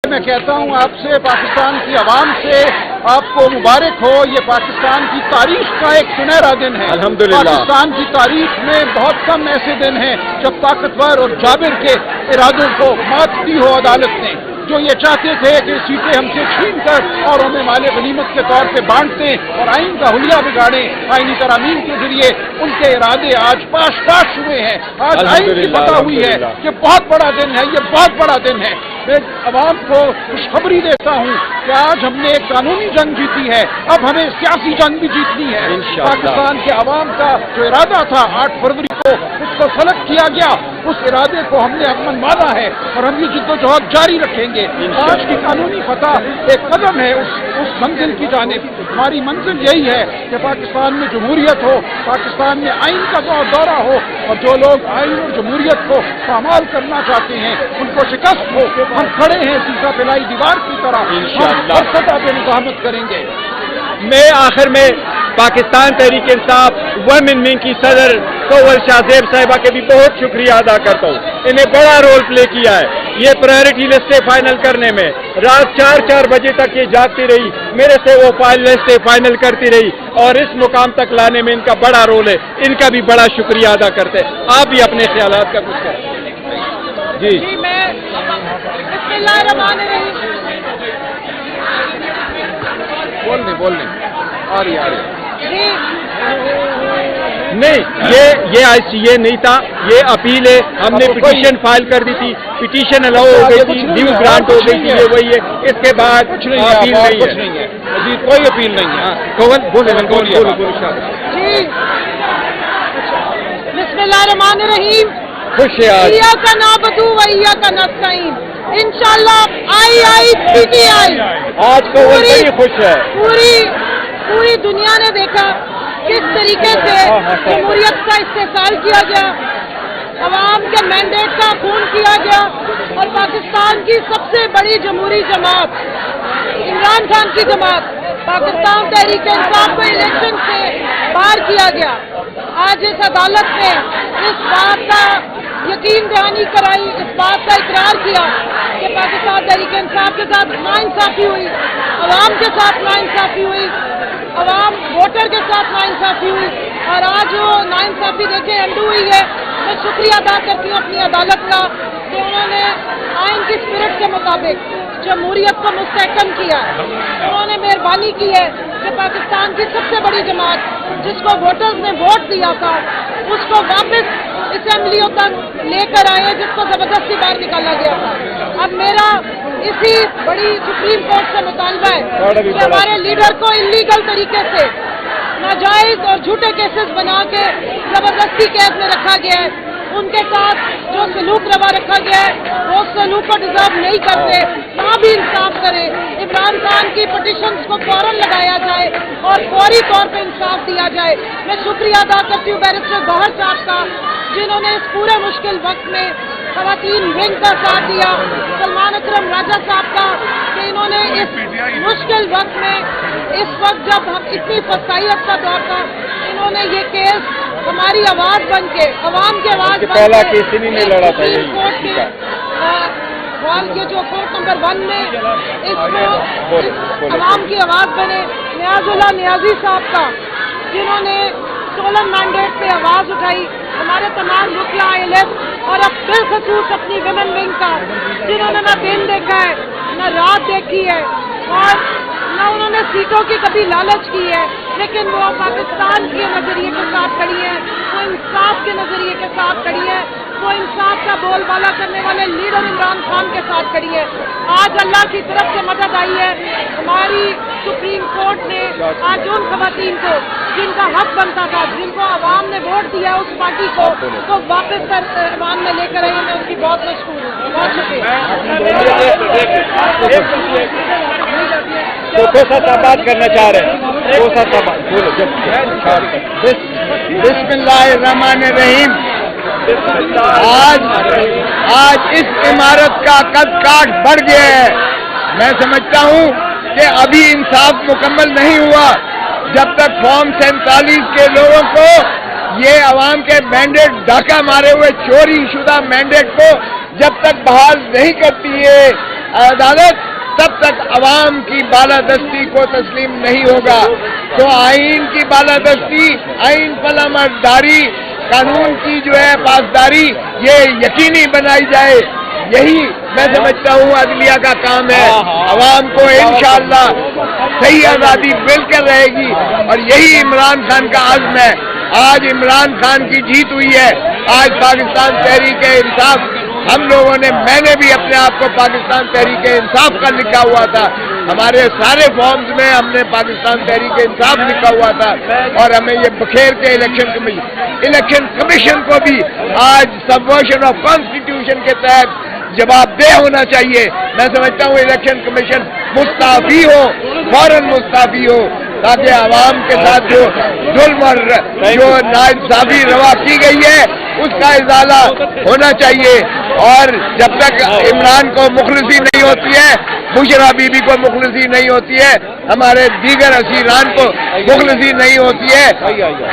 میں کہتا ہوں آپ سے، پاکستان کی عوام سے، آپ کو مبارک ہو. یہ پاکستان کی تاریخ کا ایک سنہرا دن ہے. الحمدللہ. پاکستان کی تاریخ میں بہت کم ایسے دن ہیں جب طاقتور اور جابر کے ارادوں کو مات دی ہو عدالت نے. جو یہ چاہتے تھے کہ سیٹیں ہم سے چھین کر اور ہمیں مال غنیمت کے طور پہ بانٹیں اور آئین کا حلیہ بگاڑیں، آئینی ترامیم کے ذریعے ان کے ارادے آج پاش ہوئے ہیں. آج آئین کی فتح ہوئی ہے. یہ بہت بڑا دن ہے، یہ بہت بڑا دن ہے. میں عوام کو خوشخبری دیتا ہوں کہ آج ہم نے ایک قانونی جنگ جیتی ہے، اب ہمیں سیاسی جنگ بھی جیتنی ہے. پاکستان کے عوام کا جو ارادہ تھا 8 فروری کو، اس کو سلب کیا گیا. اس ارادے کو ہم نے امن مانا ہے اور ہم یہ جدوجہد جاری رکھیں گے. آج کی قانونی فتح ایک قدم ہے اس منزل کی جانب. ہماری منزل یہی ہے کہ پاکستان میں جمہوریت ہو، پاکستان میں آئین کا دورہ ہو، اور جو لوگ آئین اور جمہوریت کو پامال کرنا چاہتے ہیں ان کو شکست ہو. ہم کھڑے ہیں سیسا پھیلائی دیوار کی طرح، ہم ہر سطح پہ مزاحمت کریں گے. میں آخر میں پاکستان تحریک انصاف وومن ونگ کی صدر سول شاہ زیب صاحبہ کے بھی بہت شکریہ ادا کرتا ہوں. انہیں بڑا رول پلے کیا ہے یہ پرائرٹی لسٹیں فائنل کرنے میں. رات 4 بجے تک یہ جاگتی رہی، میرے سے وہ لسٹیں فائنل کرتی رہی اور اس مقام تک لانے میں ان کا بڑا رول ہے. ان کا بھی بڑا شکریہ ادا کرتے ہیں. آپ بھی اپنے خیالات کا کچھ کریں. جی میں بسم اللہ الرحمن الرحیم. بولنے آ رہی نہیں، یہ نہیں تھا، یہ اپیل ہے. ہم نے پٹیشن فائل کر دی تھی، پٹیشن الاؤ ہو گئی تھی، نیو گرانٹ ہو گئی تھی. یہ وہی ہے. اس کے بعد اپیل نہیں ہے. مزید کوئی اپیل نہیں ہے. جی بسم اللہ الرحمن الرحیم. خوش ہے آج کا نعبد و ایاک نستعین. انشاءاللہ PTI آج کو وہی خوش ہے. پوری دنیا نے دیکھا کس طریقے سے جمہوریت کا استحصال کیا گیا، عوام کے مینڈیٹ کا خون کیا گیا، اور پاکستان کی سب سے بڑی جمہوری جماعت عمران خان کی جماعت پاکستان تحریک انصاف کو الیکشن سے باہر کیا گیا. آج اس عدالت نے اس بات کا یقین دہانی کرائی، اس بات کا اقرار کیا کہ پاکستان تحریک انصاف کے ساتھ ناانصافی ہوئی، عوام کے ساتھ ناانصافی ہوئی، عوام ووٹر کے ساتھ ناانصافی ہوئی، اور آج وہ ناانصافی دیکھیں انڈو ہوئی ہے. میں شکریہ ادا کرتی ہوں اپنی عدالت کا کہ انہوں نے آئین کی اسپرٹ کے مطابق جمہوریت کو مستحکم کیا. انہوں نے مہربانی کی ہے کہ پاکستان کی سب سے بڑی جماعت جس کو ووٹرز نے ووٹ دیا تھا اس کو واپس اسمبلیوں تک لے کر آئے جس کو زبردستی باہر نکالا گیا تھا. اب میرا اسی بڑی سپریم کورٹ سے مطالبہ ہے کہ ہمارے لیڈر کو انلیگل طریقے سے ناجائز اور جھوٹے کیسز بنا کے زبردستی قید میں رکھا گیا ہے. ان کے ساتھ جو سلوک روا رکھا گیا ہے وہ سلوک کو ڈیزرو نہیں کرتے. وہاں بھی انصاف کرے. عمران خان کی پٹیشنز کو فوراً لگایا جائے اور فوری طور پہ انصاف دیا جائے. میں شکریہ ادا کرتی ہوں بیرسٹر گوہر صاحب کا جنہوں نے اس پورے مشکل وقت میں خواتین ونگ کا ساتھ دیا، سلمان اکرم راجہ صاحب کا کہ انہوں نے اس مشکل وقت میں، اس وقت جب ہم اتنی فسائیت کا دور تھا، انہوں نے یہ کیس ہماری آواز بن کے، عوام کی آواز بن پہلا کے کیس انہی نے لڑا تھا. کورٹ کے یہ جو کورٹ نمبر 1 میں اس کو عوام کی آواز بنے. نیاز اللہ نیازی صاحب کا جنہوں نے سولن مینڈیٹ پہ آواز اٹھائی، ہمارے تمام رکلا ILF، اور اب بالخصوص اپنی ویمن ونگ کا جنہوں نے نہ دن دیکھا ہے نہ رات دیکھی ہے اور نہ انہوں نے سیٹوں کی کبھی لالچ کی ہے، لیکن وہ پاکستان کے نظریے کے ساتھ کھڑی ہے، وہ انصاف کے نظریے کے ساتھ کھڑی ہے، وہ انصاف کا بول بالا کرنے والے لیڈر عمران خان کے ساتھ کھڑی ہے. آج اللہ کی طرف سے مدد آئی ہے. ہماری سپریم کورٹ نے آج ان خواتین کو جن کا حق بنتا تھا، جن کو عوام نے ووٹ دیا اس پارٹی کو واپس عوام میں لے کر آئی. میں ان کی بہت مشکور ہوں. بہت شکریہ. بات کرنا چاہ رہے ہیں. بسم اللہ الرحمن الرحیم. آج اس عمارت کا قد کاٹ بڑھ گیا ہے. میں سمجھتا ہوں کہ ابھی انصاف مکمل نہیں ہوا جب تک فارم 47 کے لوگوں کو یہ عوام کے مینڈیٹ ڈھاکہ مارے ہوئے چوری شدہ مینڈیٹ کو جب تک بحال نہیں کرتی ہے عدالت تب تک عوام کی بالادستی کو تسلیم نہیں ہوگا. تو آئین کی بالادستی، آئین پلامرداری، قانون کی جو ہے پاسداری یہ یقینی بنائی جائے. یہی میں سمجھتا ہوں عدلیہ کا کام ہے. عوام کو انشاءاللہ صحیح آزادی مل کر رہے گی اور یہی عمران خان کا عزم ہے. آج عمران خان کی جیت ہوئی ہے. آج پاکستان تحریک انصاف ہم لوگوں نے، میں نے بھی اپنے آپ کو پاکستان تحریک انصاف کا لکھا ہوا تھا. ہمارے سارے فارمز میں ہم نے پاکستان تحریک انصاف لکھا ہوا تھا اور ہمیں یہ بخیر کے الیکشن کمیشن کو بھی آج سبورشن آف کانسٹیٹیوشن کے تحت جواب دہ ہونا چاہیے. میں سمجھتا ہوں الیکشن کمیشن مستعفی ہو، فوراً مستعفی ہو، تاکہ عوام کے ساتھ جو ظلم اور جو ناانصافی روا کی گئی ہے اس کا ازالہ ہونا چاہیے. اور جب تک عمران کو مخلصی نہیں ہوتی ہے، بشرا بی بی کو مخلصی نہیں ہوتی ہے، ہمارے دیگر اسیران کو مخلصی نہیں ہوتی ہے،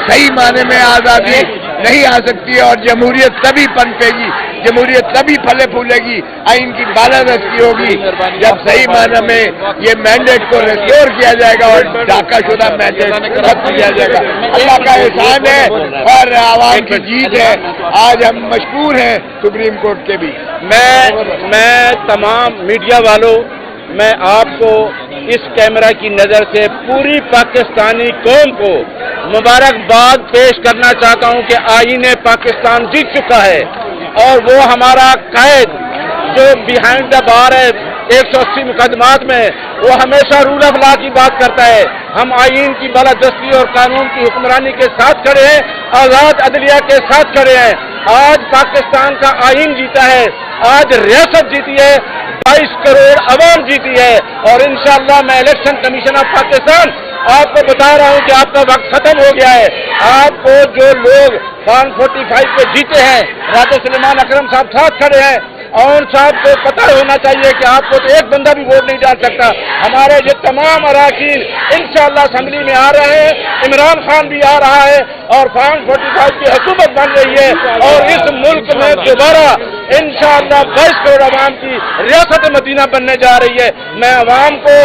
صحیح معنی میں آزادی نہیں آ سکتی ہے اور جمہوریت تبھی پنپے گی، جمہوریت تبھی پھلے پھولے گی، آئین کی بالادستی ہوگی جب صحیح معنی میں یہ مینڈیٹ کو ریسٹور کیا جائے گا اور ڈھاکہ شدہ مینڈیٹ ختم کیا جائے گا. اللہ کا احسان ہے اور عوام کی جیت ہے. آج ہم مشکور ہیں سپریم کورٹ کے بھی. میں تمام میڈیا والوں، میں آپ کو اس کیمرہ کی نظر سے پوری پاکستانی قوم کو مبارکباد پیش کرنا چاہتا ہوں کہ آئین پاکستان جیت چکا ہے اور وہ ہمارا قائد جو بیہائنڈ دا بار ہے 180 مقدمات میں، وہ ہمیشہ رول آف لا کی بات کرتا ہے. ہم آئین کی بالادستی اور قانون کی حکمرانی کے ساتھ کھڑے ہیں، آزاد عدلیہ کے ساتھ کھڑے ہیں. آج پاکستان کا آئین جیتا ہے، آج ریاست جیتی ہے، 22 کروڑ عوام جیتی ہے اور انشاءاللہ میں الیکشن کمیشن آف پاکستان آپ کو بتا رہا ہوں کہ آپ کا وقت ختم ہو گیا ہے. آپ کو جو لوگ فارم 45 پہ جیتے ہیں، راجہ سلیمان اکرم صاحب ساتھ کھڑے ہیں، اور صاحب کو پتہ ہونا چاہیے کہ آپ کو تو ایک بندہ بھی ووٹ نہیں ڈال سکتا. ہمارے یہ تمام اراکین انشاءاللہ اسمبلی میں آ رہے ہیں، عمران خان بھی آ رہا ہے اور فارم 45 کی حکومت بن رہی ہے اور اس ملک میں دوبارہ انشاءاللہ 22 کروڑ عوام کی ریاست مدینہ بننے جا رہی ہے. میں عوام کو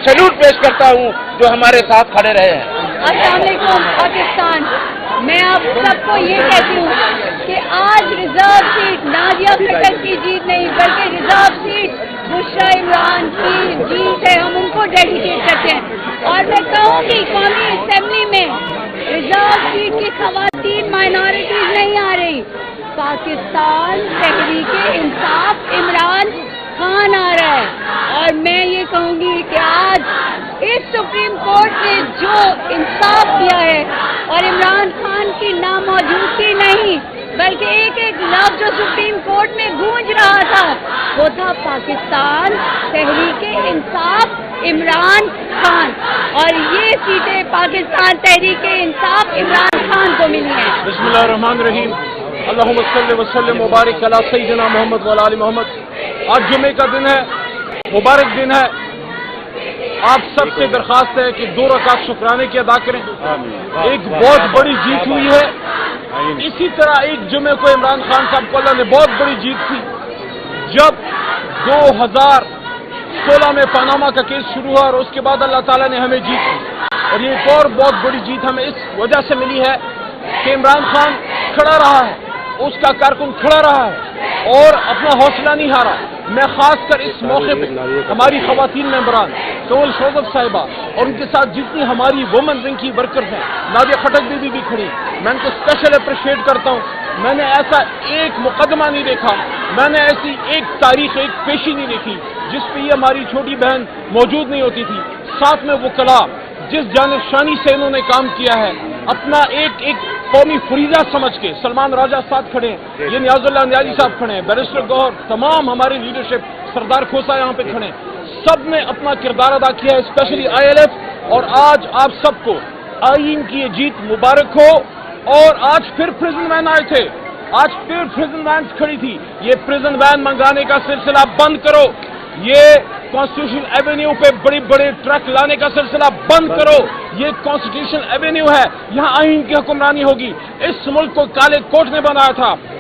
سیلوٹ پیش کرتا ہوں جو ہمارے ساتھ کھڑے رہے ہیں. السلام علیکم پاکستان. میں آپ سب کو یہ کہتی ہوں کہ آج ریزرو سیٹ نازیہ خٹر کی جیت نہیں بلکہ ریزرو سیٹ بشرا عمران کی جیت ہے. ہم ان کو ڈیڈیکیٹ کرتے ہیں اور میں کہوں گی قومی اسمبلی میں ریزرو سیٹ کی خواتین مائنارٹیز نہیں آ رہی. پاکستان تحریک انصاف عمران خان آ رہا ہے اور میں یہ کہوں گی کہ آج اس سپریم کورٹ نے جو انصاف دیا ہے اور عمران خان کی ناموجودگی نہیں بلکہ ایک ایک لفظ جو سپریم کورٹ میں گونج رہا تھا وہ تھا پاکستان تحریک انصاف عمران خان، اور یہ سیٹیں پاکستان تحریک انصاف عمران خان کو ملی ہیں. بسم اللہ الرحمن الرحیم. اللہم صلی وسلم مبارک علی سیدنا محمد وعلی آل محمد. آج جمعے کا دن ہے، مبارک دن ہے. آپ سب سے درخواست ہے کہ 2 رکعت شکرانے کی ادا کریں. ایک بہت بڑی جیت ہوئی ہے. اسی طرح ایک جمعے کو عمران خان صاحب کو اللہ نے بہت بڑی جیت تھی جب 2016 میں پاناما کا کیس شروع ہوا اور اس کے بعد اللہ تعالیٰ نے ہمیں جیت دی. اور یہ ایک اور بہت بڑی جیت ہمیں اس وجہ سے ملی ہے کہ عمران خان کھڑا رہا ہے، اس کا کارکن کھڑا رہا ہے اور اپنا حوصلہ نہیں ہارا. میں خاص کر اس موقع پہ ہماری خواتین ممبران کنول شوزب صاحبہ اور ان کے ساتھ جتنی ہماری وومن ونگ کی ورکرز ہیں، نادیہ خٹک دیدی بھی کھڑی، میں ان کو اسپیشل اپریشیٹ کرتا ہوں. میں نے ایسا ایک مقدمہ نہیں دیکھا، میں نے ایسی ایک تاریخ، ایک پیشی نہیں دیکھی جس پہ یہ ہماری چھوٹی بہن موجود نہیں ہوتی تھی. ساتھ میں وہ کلا جس جانب شانی سے انہوں نے کام کیا ہے، اپنا ایک قومی فریضہ سمجھ کے. سلمان راجہ ساتھ کھڑے ہیں، یہ نیاز اللہ نیازی صاحب کھڑے ہیں، بیرسٹر گوہر، تمام ہماری لیڈرشپ، سردار کھوسا یہاں پہ کھڑے ہیں. سب نے اپنا کردار ادا کیا ہے، اسپیشلی ILF. اور آج آپ سب کو آئین کی یہ جیت مبارک ہو. اور آج پھر پریزن وین آئے تھے، آج پھر پریزن وین کھڑی تھی. یہ پریزن وین منگانے کا سلسلہ بند کرو. یہ کانسٹیٹیوشن ایونیو پہ بڑے بڑے ٹرک لانے کا سلسلہ بند کرو. یہ کانسٹیٹیوشن ایونیو ہے، یہاں آئین کی حکمرانی ہوگی. اس ملک کو کالے کوٹ نے بنایا تھا،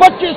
25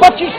25